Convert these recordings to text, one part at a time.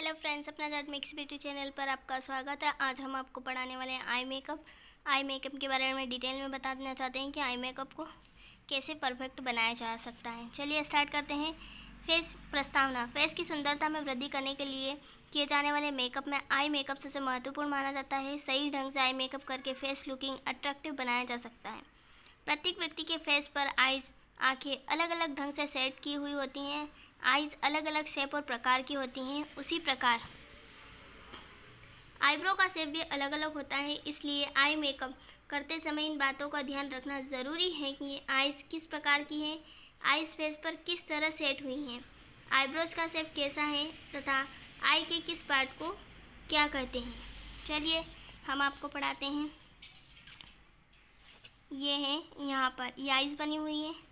Hello friends, अपना that mix beauty channel पर आपका स्वागत है। आज हम आपको पढ़ाने वाले हैं आई मेकअप के बारे में डिटेल में बता देना चाहते हैं कि आई मेकअप को कैसे परफेक्ट बनाया जा सकता है। चलिए स्टार्ट करते हैं। फेस प्रस्तावना। फेस की सुंदरता में वृद्धि करने के लिए किए जाने वाले मेकअप में आई मेकअप सबसे महत्वपूर्ण माना जाता है। सही ढंग से आई मेकअप करके फेस लुकिंग अट्रैक्टिव बनाया जा सकता है। प्रत्येक व्यक्ति के फेस पर आँखें अलग अलग ढंग से सेट की हुई होती हैं। आईज अलग अलग शेप और प्रकार की होती हैं। उसी प्रकार आईब्रो का शेप भी अलग अलग होता है। इसलिए आई मेकअप करते समय इन बातों का ध्यान रखना ज़रूरी है कि आईज किस प्रकार की हैं, आईज फेस पर किस तरह सेट हुई हैं, आईब्रोज का शेप कैसा है तथा आई के किस पार्ट को क्या कहते हैं। चलिए हम आपको पढ़ाते हैं। ये है, यहाँ पर ये आईज बनी हुई है।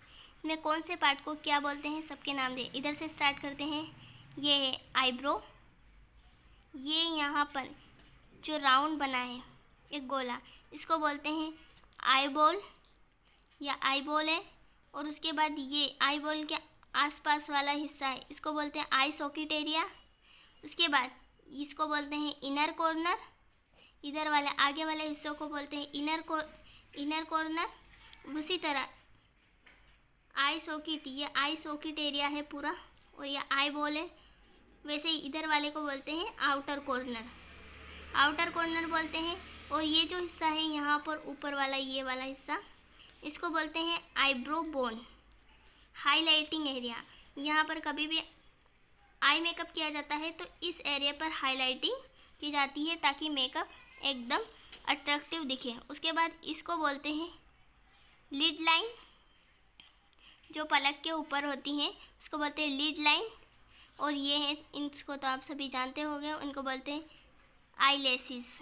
इनमें कौन से पार्ट को क्या बोलते हैं सबके नाम दे। इधर से स्टार्ट करते हैं। ये है आईब्रो। ये यहाँ पर जो राउंड बना है एक गोला, इसको बोलते हैं आईबॉल या आईबॉल है। और उसके बाद ये आईबॉल के आसपास वाला हिस्सा है, इसको बोलते हैं आई सॉकेट एरिया। उसके बाद इसको बोलते हैं इनर कॉर्नर। इधर वाले आगे वाले हिस्सों को बोलते हैं इनर कॉर्नर। उसी तरह आई सॉकेट, ये आई सॉकेट एरिया है पूरा और ये आई बॉल है। वैसे ही इधर वाले को बोलते हैं आउटर कॉर्नर बोलते हैं। और ये जो हिस्सा है यहाँ पर ऊपर वाला, ये वाला हिस्सा, इसको बोलते हैं आईब्रो बोन। हाईलाइटिंग एरिया, यहाँ पर कभी भी आई मेकअप किया जाता है तो इस एरिया पर हाईलाइटिंग की जाती है ताकि मेकअप एकदम अट्रैक्टिव दिखे। उसके बाद इसको बोलते हैं लिड लाइन। जो पलक के ऊपर होती हैं उसको बोलते हैं लिड लाइन। और ये है, इनको तो आप सभी जानते होंगे, उनको बोलते हैं आईलैशेस।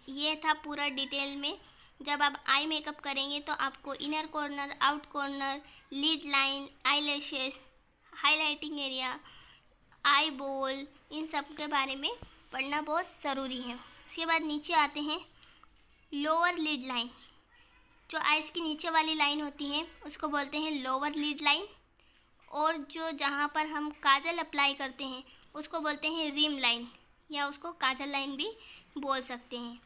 ये था पूरा डिटेल में। जब आप आई मेकअप करेंगे तो आपको inner corner, out corner, lid line, eyelashes, highlighting area, eyeball, इन सब के बारे में पढ़ना बहुत ज़रूरी है। उसके बाद नीचे आते हैं लोअर लिड लाइन। जो आइज़ की नीचे वाली लाइन होती है उसको बोलते हैं लोअर लिड लाइन। और जो जहाँ पर हम काजल अप्लाई करते हैं उसको बोलते हैं रिम लाइन, या उसको काजल लाइन भी बोल सकते हैं।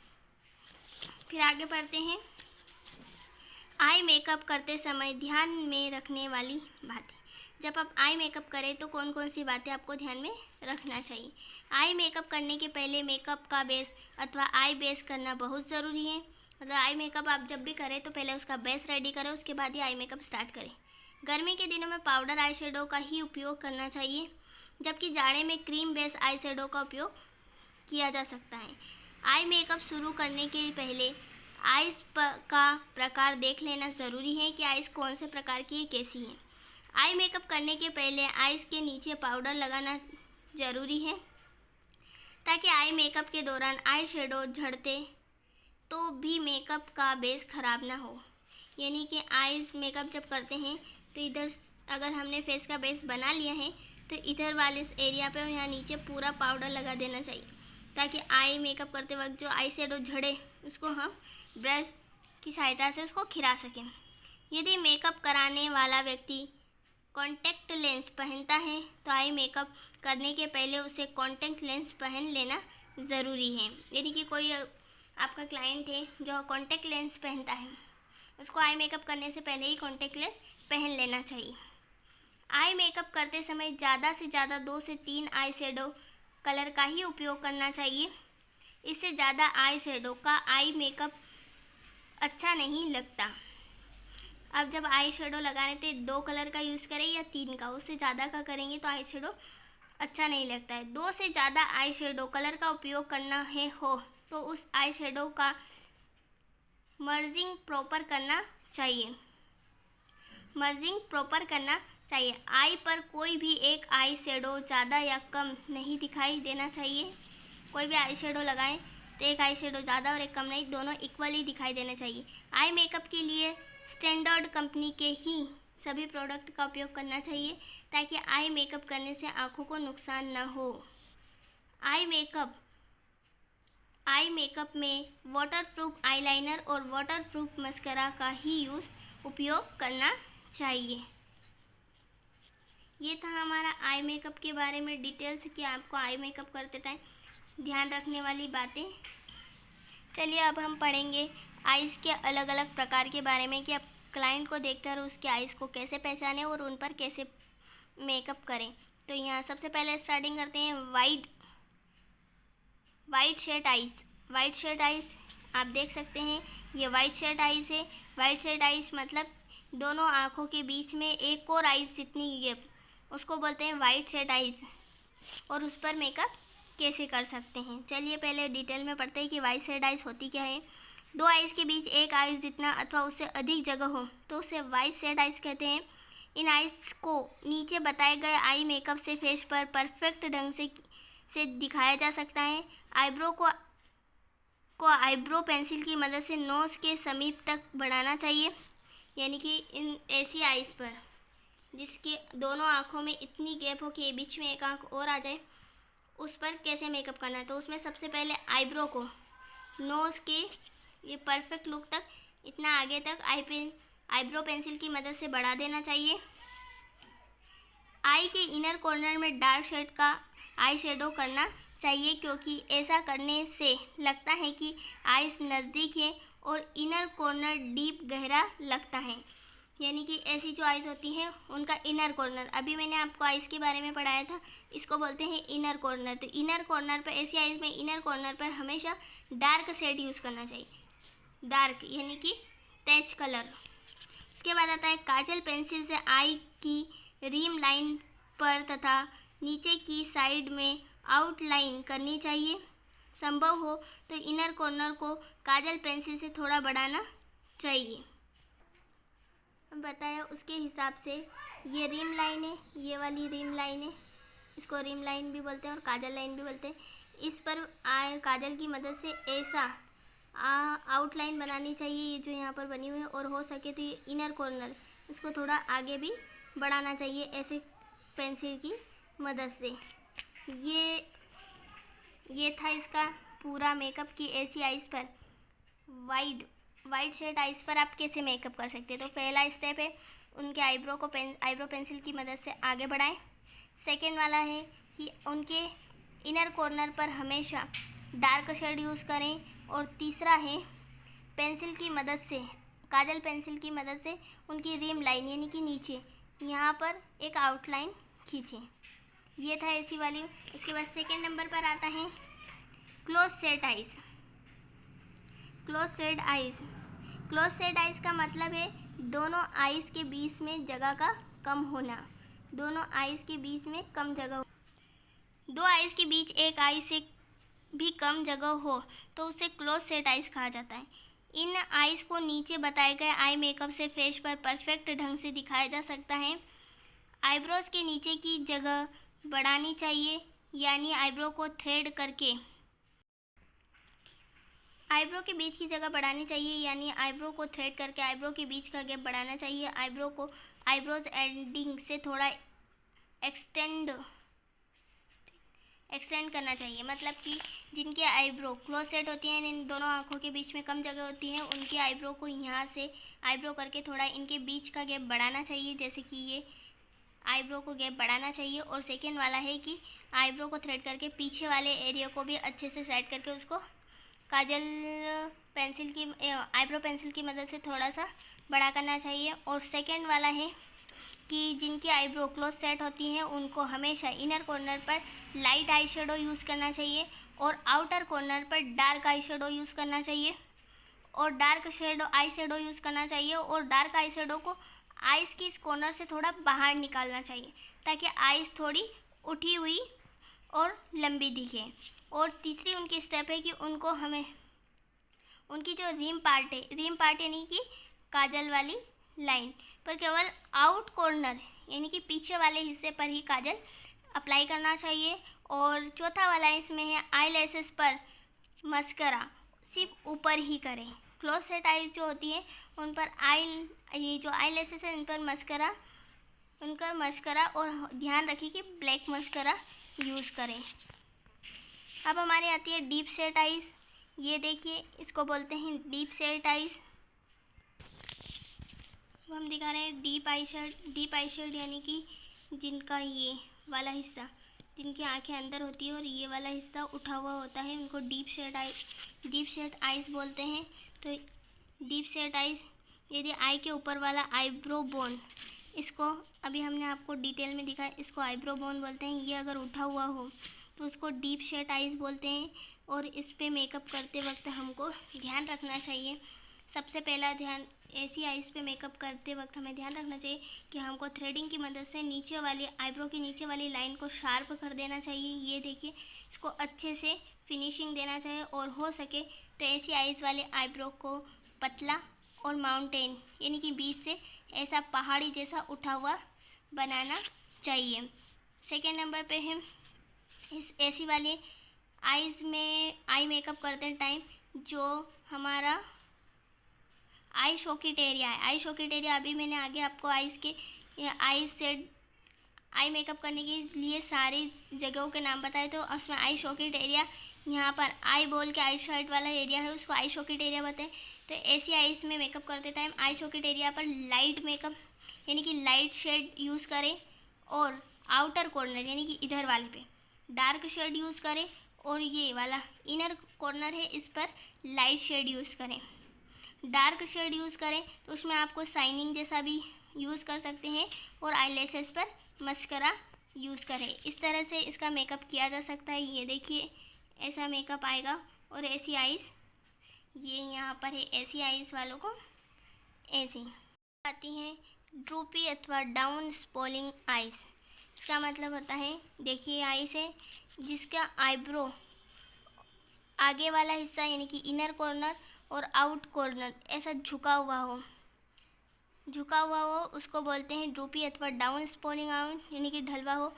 फिर आगे बढ़ते हैं। आई मेकअप करते समय ध्यान में रखने वाली बातें। जब आप आई मेकअप करें तो कौन कौन सी बातें आपको ध्यान में रखना चाहिए। आई मेकअप करने के पहले मेकअप का बेस अथवा आई बेस करना बहुत ज़रूरी है। मतलब आई मेकअप आप जब भी करें तो पहले उसका बेस रेडी करें, उसके बाद ही आई मेकअप स्टार्ट करें। गर्मी के दिनों में पाउडर आई शेडो का ही उपयोग करना चाहिए, जबकि जाड़े में क्रीम बेस आई शेडो का उपयोग किया जा सकता है। आई मेकअप शुरू करने के पहले आइज़ का प्रकार देख लेना ज़रूरी है कि आइज़ कौन से प्रकार की है, कैसी है। आई मेकअप करने के पहले आइज़ के नीचे पाउडर लगाना ज़रूरी है ताकि आई मेकअप के दौरान आई शेडो झड़ते तो भी मेकअप का बेस ख़राब ना हो। यानी कि आईज मेकअप जब करते हैं तो इधर अगर हमने फेस का बेस बना लिया है तो इधर वाले इस एरिया पे यहाँ नीचे पूरा पाउडर लगा देना चाहिए ताकि आई मेकअप करते वक्त जो आई शेडो झड़े उसको हम ब्रश की सहायता से उसको खिला सकें। यदि मेकअप कराने वाला व्यक्ति कॉन्टैक्ट लेंस पहनता है तो आई मेकअप करने के पहले उसे कॉन्टैक्ट लेंस पहन लेना ज़रूरी है। यदि कि कोई आपका क्लाइंट है जो कॉन्टैक्ट लेंस पहनता है, उसको आई मेकअप करने से पहले ही कॉन्टैक्ट लेंस पहन लेना चाहिए। आई मेकअप करते समय ज़्यादा से ज़्यादा 2 से 3 आई शेडो कलर का ही उपयोग करना चाहिए। इससे ज़्यादा आई शेडो का आई मेकअप अच्छा नहीं लगता। अब जब आई शेडो लगाने तो 2 कलर का यूज़ करें या 3 का, उससे ज़्यादा का करेंगे तो आई शेडो अच्छा नहीं लगता है। 2 से ज़्यादा आई शेडो कलर का उपयोग करना है तो उस आई शेडो का मर्जिंग प्रॉपर करना चाहिए। आई पर कोई भी एक आई शेडो ज़्यादा या कम नहीं दिखाई देना चाहिए। कोई भी आई शेडो लगाएं तो एक आई शेडो ज़्यादा और एक कम नहीं, दोनों इक्वली दिखाई देने चाहिए। आई मेकअप के लिए स्टैंडर्ड कंपनी के ही सभी प्रोडक्ट का उपयोग करना चाहिए ताकि आई मेकअप करने से आँखों को नुकसान न हो। आई मेकअप में वाटरप्रूफ आईलाइनर और वाटरप्रूफ मस्करा का ही उपयोग करना चाहिए। ये था हमारा आई मेकअप के बारे में डिटेल्स कि आपको आई मेकअप करते टाइम ध्यान रखने वाली बातें। चलिए अब हम पढ़ेंगे आइज़ के अलग अलग प्रकार के बारे में कि आप क्लाइंट को देखकर उसके आइज़ को कैसे पहचानें और उन पर कैसे मेकअप करें। तो यहाँ सबसे पहले स्टार्टिंग करते हैं white shade eyes. White shade eyes आप देख सकते हैं, ये वाइट शेड आइज़ है। वाइट शेड आइज़ मतलब दोनों आँखों के बीच में एक और आइज़ जितनी गैप, उसको बोलते हैं वाइट शेड आइज़। और उस पर मेकअप कैसे कर सकते हैं, चलिए पहले डिटेल में पढ़ते हैं कि वाइट शेड आइज़ होती क्या है। दो आइज़ के बीच एक आइज़ जितना अथवा उससे अधिक जगह हो तो उसे वाइट शेड आइज़ कहते हैं। इन आइज़ को नीचे बताए गए आई मेकअप से फेस पर परफेक्ट ढंग से दिखाया जा सकता है। आईब्रो को आईब्रो पेंसिल की मदद से नोज के समीप तक बढ़ाना चाहिए, यानी कि इन ऐसी आइज़ पर जिसके दोनों आँखों में इतनी गैप हो कि बीच में एक आँख और आ जाए, उस पर कैसे मेकअप करना है। तो उसमें सबसे पहले आईब्रो को नोज़ के ये परफेक्ट लुक तक इतना आगे तक आईब्रो पेंसिल की मदद से बढ़ा देना चाहिए। आई के इनर कॉर्नर में डार्क शेड का आई शेडो करना चाहिए, क्योंकि ऐसा करने से लगता है कि आइज़ नज़दीक है और इनर कॉर्नर डीप गहरा लगता है, यानी कि ऐसी जो आइज़ होती हैं उनका इनर कॉर्नर, अभी मैंने आपको आइज़ के बारे में पढ़ाया था, इसको बोलते हैं इनर कॉर्नर। तो इनर कॉर्नर पर ऐसी आइज़ में इनर कॉर्नर पर हमेशा डार्क शेड यूज़ करना चाहिए, डार्क यानी कि तेज कलर। उसके बाद आता है काजल पेंसिल से आई की रीम लाइन पर तथा नीचे की साइड में आउटलाइन करनी चाहिए। संभव हो तो इनर कॉर्नर को काजल पेंसिल से थोड़ा बढ़ाना चाहिए। बताया उसके हिसाब से ये रीम लाइन है, ये वाली रीम लाइन है, इसको रीम लाइन भी बोलते हैं और काजल लाइन भी बोलते हैं। इस पर काजल की मदद से ऐसा आउटलाइन बनानी चाहिए, ये जो यहाँ पर बनी हुई है, और हो सके तो ये इनर कॉर्नर इसको थोड़ा आगे भी बढ़ाना चाहिए ऐसे पेंसिल की मदद से। ये था इसका पूरा मेकअप की ऐसी आइज़ पर वाइट शेड आइज़ पर आप कैसे मेकअप कर सकते हैं। तो पहला स्टेप है उनके आईब्रो पेंसिल की मदद से आगे बढ़ाएं। सेकेंड वाला है कि उनके इनर कॉर्नर पर हमेशा डार्क शेड यूज़ करें। और तीसरा है पेंसिल की मदद से, काजल पेंसिल की मदद से उनकी रीम लाइन यानी कि नीचे यहाँ पर एक आउटलाइन खींचें। ये था ऐसी वाली। उसके बाद सेकेंड नंबर पर आता है close set eyes. Close set eyes, close set eyes का मतलब है दोनों आइज़ के बीच में जगह का कम होना, दोनों आइज़ के बीच में कम जगह, दो आइज़ के बीच एक आई से भी कम जगह हो तो उसे क्लोज सेट आइज़ कहा जाता है। इन आइज़ को नीचे बताए गए आई मेकअप से फेस पर परफेक्ट ढंग से दिखाया जा सकता है। आईब्रोज के नीचे की जगह बढ़ानी चाहिए, यानी आईब्रो को थ्रेड करके आईब्रो के बीच की जगह बढ़ानी चाहिए, यानी आईब्रो को थ्रेड करके आईब्रो के बीच का गैप बढ़ाना चाहिए। आईब्रो को आईब्रोज एंडिंग से थोड़ा एक्सटेंड करना चाहिए, मतलब कि जिनके आईब्रो क्लोज सेट होती हैं, इन दोनों आँखों के बीच में कम जगह होती है, उनके आईब्रो को यहाँ से आईब्रो करके थोड़ा इनके बीच का गैप बढ़ाना चाहिए, जैसे कि ये आईब्रो को गैप बढ़ाना चाहिए। और सेकेंड वाला है कि आईब्रो को थ्रेड करके पीछे वाले एरिया को भी अच्छे से सेट करके उसको काजल पेंसिल की आईब्रो पेंसिल की मदद से थोड़ा सा बड़ा करना चाहिए। और सेकेंड वाला है कि जिनकी आईब्रो क्लोज सेट होती हैं उनको हमेशा इनर कॉर्नर पर लाइट आई शेडो यूज़ करना चाहिए और आउटर कॉर्नर पर डार्क आई शेडो यूज़ करना चाहिए और डार्क आई शेडो यूज़ करना चाहिए। और डार्क आई शेडो को आइज़ की इस कॉर्नर से थोड़ा बाहर निकालना चाहिए ताकि आइज़ थोड़ी उठी हुई और लंबी दिखे। और तीसरी उनकी स्टेप है कि उनको हमें उनकी जो रीम पार्ट यानी कि काजल वाली लाइन पर केवल आउट कॉर्नर यानी कि पीछे वाले हिस्से पर ही काजल अप्लाई करना चाहिए। और चौथा वाला इसमें है आई लैशेस पर मस्करा सिर्फ ऊपर ही करें। क्लोज सेट आईज जो होती है उन पर ये जो आई लैशेस है इन पर उनका मस्करा और ध्यान रखिए कि ब्लैक मस्करा यूज़ करें। अब हमारी आती है डीप सेट आइज़। ये देखिए इसको बोलते हैं डीप सेट आइज़। अब हम दिखा रहे हैं डीप आई शेड यानी कि जिनका ये वाला हिस्सा, जिनकी आंखें अंदर होती है और ये वाला हिस्सा उठा हुआ होता है, उनको डीप सेट आइज़ बोलते हैं। तो डीप सेट आइज़, यदि आई के ऊपर वाला आईब्रो बोन, इसको अभी हमने आपको डिटेल में दिखाया, इसको आईब्रो बोन बोलते हैं। ये अगर उठा हुआ हो तो उसको डीप सेट आइज़ बोलते हैं। और इस पे मेकअप करते वक्त हमको ध्यान रखना चाहिए, सबसे पहला ध्यान, ऐसी आइज़ पे मेकअप करते वक्त हमें ध्यान रखना चाहिए कि हमको थ्रेडिंग की मदद से नीचे वाली आईब्रो की नीचे वाली लाइन को शार्प कर देना चाहिए। ये देखिए, इसको अच्छे से फिनिशिंग देना चाहिए और हो सके तो ऐसी आइज़ वाले आईब्रो को पतला और माउंटेन यानी कि बीच से ऐसा पहाड़ी जैसा उठा हुआ बनाना चाहिए। सेकेंड नंबर पे हम इस ऐसी वाले आइज़ में आई मेकअप करते टाइम जो हमारा आई शॉकेट एरिया है, आई शॉकेट एरिया अभी मैंने आगे आपको आइज़ सेट आई मेकअप करने के लिए सारी जगहों के नाम बताए, तो उसमें आई शॉकेट एरिया, यहाँ पर आई बॉल के आई साइड वाला एरिया है उसको आई शॉकेट एरिया बताएं। तो ऐसी आइज़ में मेकअप करते टाइम आई शॉकेट एरिया पर लाइट मेकअप यानी कि लाइट शेड यूज़ करें और आउटर कॉर्नर यानी कि इधर वाले पे डार्क शेड यूज़ करें और ये वाला इनर कॉर्नर है इस पर लाइट शेड यूज़ करें। डार्क शेड यूज़ करें तो उसमें आपको शाइनिंग जैसा भी यूज़ कर सकते हैं और आईलैशेस पर मस्करा यूज़ करें। इस तरह से इसका मेकअप किया जा सकता है। ये देखिए ऐसा मेकअप आएगा। और ऐसी आइज़, ये यहाँ पर है ऐसी आइज़ वालों को ऐसी आती हैं ड्रूपी अथवा डाउन स्पॉलिंग आइज़। इसका मतलब होता है, देखिए आइज़ है जिसका आईब्रो आगे वाला हिस्सा यानी कि इनर कॉर्नर और आउट कॉर्नर ऐसा झुका हुआ हो उसको बोलते हैं ड्रूपी अथवा डाउन स्पॉलिंग आउट यानी कि ढलवा हो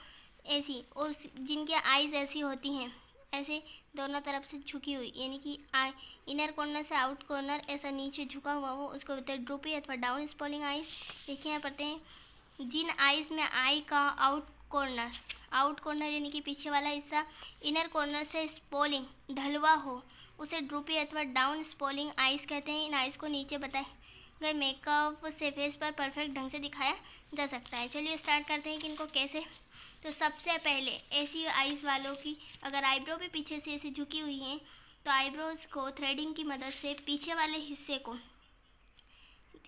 ऐसी। और जिनके आइज़ ऐसी होती हैं, ऐसे दोनों तरफ से झुकी हुई यानी कि इनर कॉर्नर से आउट कॉर्नर ऐसा नीचे झुका हुआ हो, उसको बोलते हैं ड्रूपी अथवा डाउन स्पॉलिंग आइज़। देखिए यहाँ पढ़ते हैं, जिन आइज़ में आई का आउट कॉर्नर यानी कि पीछे वाला हिस्सा इनर कॉर्नर से स्पॉलिंग ढलवा हो उसे ड्रूपी अथवा डाउन स्पॉलिंग आइज़ कहते हैं। इन आइज़ को नीचे बताए गए मेकअप से फेस पर परफेक्ट ढंग से दिखाया जा सकता है। चलिए स्टार्ट करते हैं कि इनको कैसे। तो सबसे पहले ऐसी आइज़ वालों की अगर आईब्रो भी पीछे से ऐसी झुकी हुई हैं तो आईब्रोज़ को थ्रेडिंग की मदद से पीछे वाले हिस्से को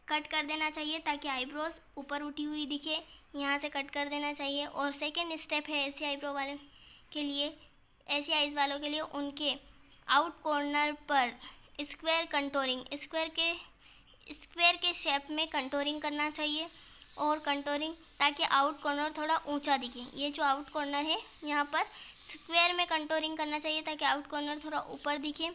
कट कर देना चाहिए ताकि आईब्रोज़ ऊपर उठी हुई दिखे, यहाँ से कट कर देना चाहिए। और सेकेंड स्टेप है ऐसी आईब्रो वाले के लिए, ऐसी आइज़ वालों के लिए उनके आउट कॉर्नर पर स्क्वायर कंटूरिंग, स्क्वायर के शेप में कंटूरिंग करना चाहिए। और कंटूरिंग ताकि आउट कॉर्नर थोड़ा ऊंचा दिखे, ये जो आउट कॉर्नर है यहाँ पर स्क्वायर में कंटूरिंग करना चाहिए ताकि आउट कॉर्नर थोड़ा ऊपर दिखे।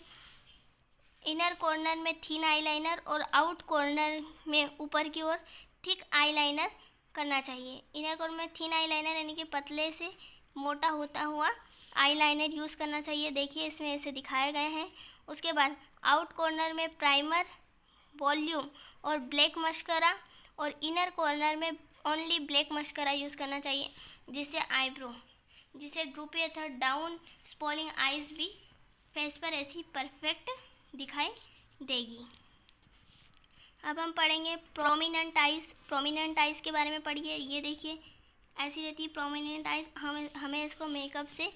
इनर कॉर्नर में थिन आईलाइनर और आउट कॉर्नर में ऊपर की ओर थिक आईलाइनर करना चाहिए। इनर कॉर्नर में थिन आईलाइनर यानी कि पतले से मोटा होता हुआ आईलाइनर यूज़ करना चाहिए। देखिए इसमें ऐसे दिखाए गए हैं। उसके बाद आउट कॉर्नर में प्राइमर, वॉल्यूम और ब्लैक मस्करा, और इनर कॉर्नर में ओनली ब्लैक मस्करा यूज़ करना चाहिए जिससे ड्रूपी अथवा डाउन स्पॉलिंग आइज़ भी फेस पर ऐसी परफेक्ट दिखाई देगी। अब हम पढ़ेंगे प्रोमिनेंट आइज़ के बारे में पढ़िए। ये देखिए ऐसी रहती है प्रोमिनेंट आइज़, हमें इसको मेकअप से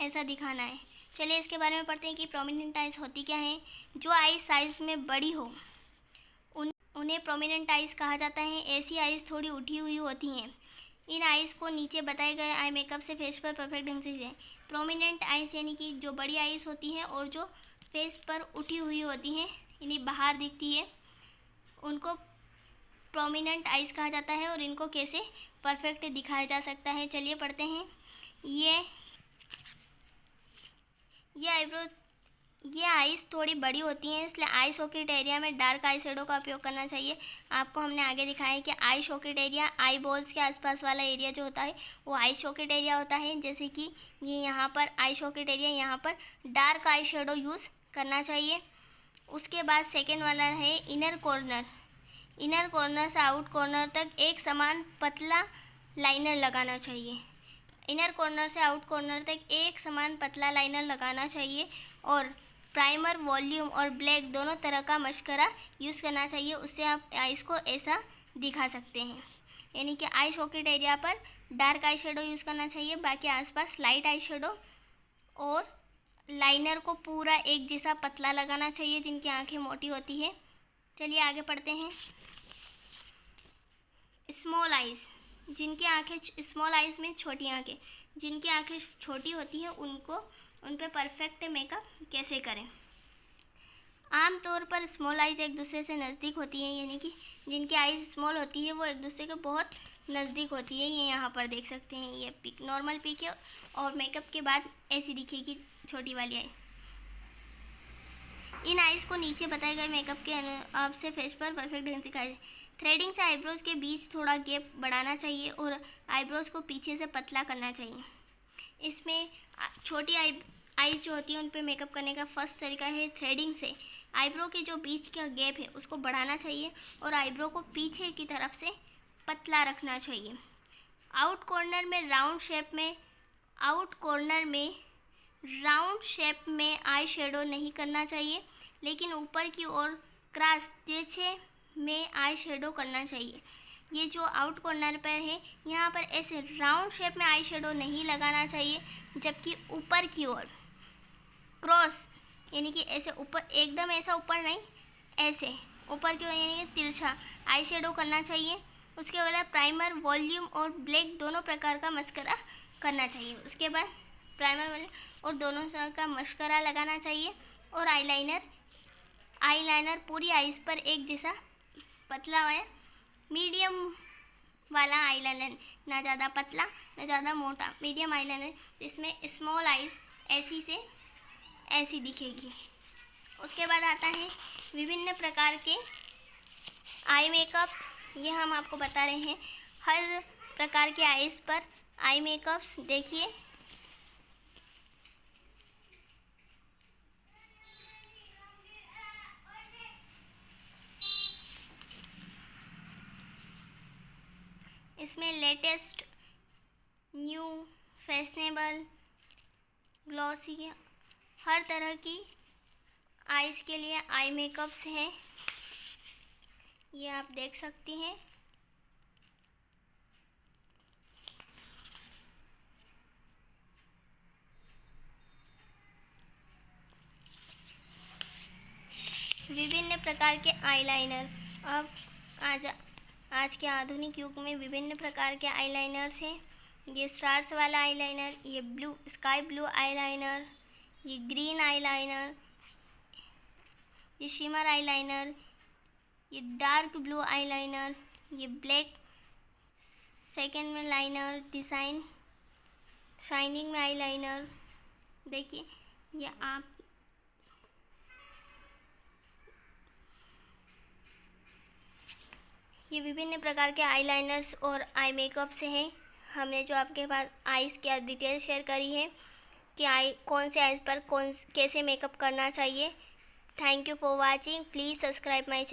ऐसा दिखाना है। चलिए इसके बारे में पढ़ते हैं कि प्रोमिनेंट आइज़ होती क्या है। जो आइज़ साइज़ में बड़ी हो उन्हें प्रोमिनेंट आइज़ कहा जाता है। ऐसी आइज़ थोड़ी उठी हुई होती हैं। इन आइज़ को नीचे बताए गए आई मेकअप से फेस पर परफेक्ट ढंग से जाए। प्रोमिनेंट आइज़ यानी कि जो बड़ी आइज़ होती हैं और जो फेस पर उठी हुई होती हैं यानी बाहर दिखती है, उनको प्रोमिनेंट आइज़ कहा जाता है। और इनको कैसे परफेक्ट दिखाया जा सकता है, चलिए पढ़ते हैं। ये आइज़ थोड़ी बड़ी होती हैं, इसलिए आई सॉकेट एरिया में डार्क आई शेडो का उपयोग करना चाहिए। आपको हमने आगे दिखाया है कि आई सॉकेट एरिया, आई बॉल्स के आसपास वाला एरिया जो होता है वो आई सॉकेट एरिया होता है। जैसे कि ये यहाँ पर आई सॉकेट एरिया, यहाँ पर डार्क आई शेडो यूज़ करना चाहिए। उसके बाद सेकेंड वाला है इनर कॉर्नर से आउट कॉर्नर तक एक समान पतला लाइनर लगाना चाहिए। इनर कॉर्नर से आउट कॉर्नर तक एक समान पतला लाइनर लगाना चाहिए। और प्राइमर, वॉल्यूम और ब्लैक दोनों तरह का मस्करा यूज़ करना चाहिए। उससे आप आइज़ को ऐसा दिखा सकते हैं, यानी कि आई सॉकेट एरिया पर डार्क आई शेडो यूज़ करना चाहिए, बाकी आसपास लाइट आई शेडो। और लाइनर को पूरा एक जैसा पतला लगाना चाहिए जिनकी आंखें मोटी होती है। चलिए आगे पढ़ते हैं। स्मॉल आइज़, जिनकी आंखें स्मॉल आइज़ में छोटी आंखें, जिनकी आंखें छोटी होती हैं उन पे परफेक्ट मेकअप कैसे करें। आमतौर पर स्मॉल आइज़ एक दूसरे से नज़दीक होती हैं, यानी कि जिनकी आइज़ स्मॉल होती है वो एक दूसरे के बहुत नज़दीक होती है। ये यहाँ पर देख सकते हैं, ये पिक नॉर्मल पिक है और मेकअप के बाद ऐसी दिखेगी छोटी वाली आई। इन आइज़ को नीचे बताए गए मेकअप के आपसे फेस पर परफेक्ट ढंग से दिखाई। थ्रेडिंग से आईब्रोज के बीच थोड़ा गैप बढ़ाना चाहिए और आईब्रोज को पीछे से पतला करना चाहिए। इसमें छोटी आईज जो होती है उन पे मेकअप करने का फर्स्ट तरीका है थ्रेडिंग से आईब्रो के जो बीच का गैप है उसको बढ़ाना चाहिए और आईब्रो को पीछे की तरफ से पतला रखना चाहिए। आउट कॉर्नर में राउंड शेप में आई शेडो नहीं करना चाहिए, लेकिन ऊपर की ओर क्रॉस तिरछे में आई शेडो करना चाहिए। ये जो आउट कॉर्नर पर है यहाँ पर ऐसे राउंड शेप में आई शेडो नहीं लगाना चाहिए, जबकि ऊपर की ओर क्रॉस यानी कि ऐसे ऊपर एकदम ऐसा ऊपर नहीं, ऐसे ऊपर की ओर यानी कि तिरछा आई शेडो करना चाहिए। उसके बाद प्राइमर, वॉल्यूम और ब्लैक दोनों प्रकार का मस्करा करना चाहिए। उसके बाद प्राइमर और दोनों का मस्करा लगाना चाहिए और आईलाइनर पूरी आईज पर एक जैसा पतला है, मीडियम वाला आईलाइनर, ना ज़्यादा पतला ना ज़्यादा मोटा, मीडियम आईलाइनर जिसमें स्मॉल आईज ऐसी से ऐसी दिखेगी। उसके बाद आता है विभिन्न प्रकार के आई मेकअप्स। ये हम आपको बता रहे हैं हर प्रकार के आईज पर आई मेकअप्स। देखिए इसमें लेटेस्ट, न्यू, फैशनेबल, ग्लॉसी हर तरह की आईज के लिए आई मेकअप्स हैं। ये आप देख सकती हैं। विभिन्न प्रकार के आईलाइनर। अब आज के आधुनिक युग में विभिन्न प्रकार के आईलाइनर्स हैं। ये स्टार्स वाला आईलाइनर, ये स्काई ब्लू आईलाइनर, ये ग्रीन आईलाइनर, ये शिमर आईलाइनर, ये डार्क ब्लू आईलाइनर, ये ब्लैक सेकेंड में लाइनर डिज़ाइन, शाइनिंग में आईलाइनर। देखिए ये आप ये विभिन्न प्रकार के आईलाइनर्स और आई मेकअप्स हैं। हमने जो आपके पास आईज़ की डिटेल शेयर करी है कि कौन से आईज़ पर कैसे मेकअप करना चाहिए। Thank you for watching. Please subscribe my channel.